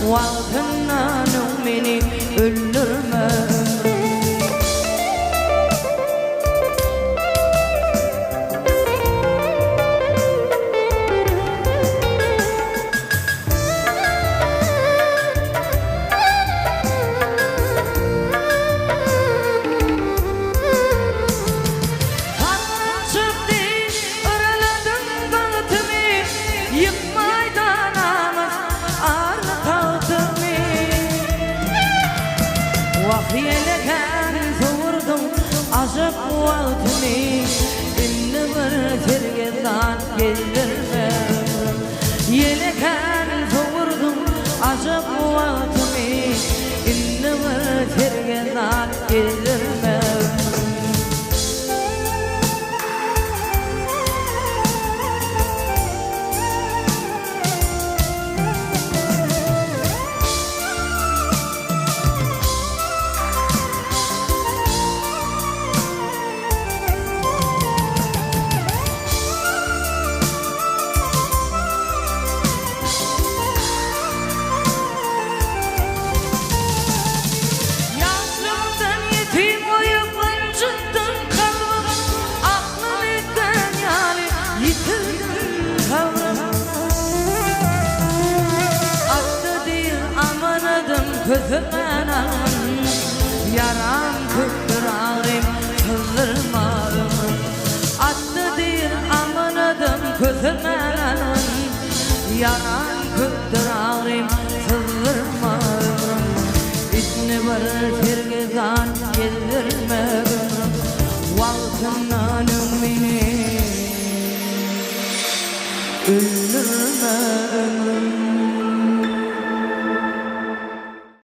Vakınlanın beni öldürme. Yeleken soğurdum aşık vaktimi, inni bir sergeden gezdirme. Yeleken soğurdum aşık vaktimi, inni bir sergeden gezdirme. Gözümden alın, yaram küttür ağrım, kızdırmarım. Attı değil aman adım, gözümden alın, yaram küttür ağrım, kızdırmarım. İsni bir sergeden gezdirme, valsınlanın beni.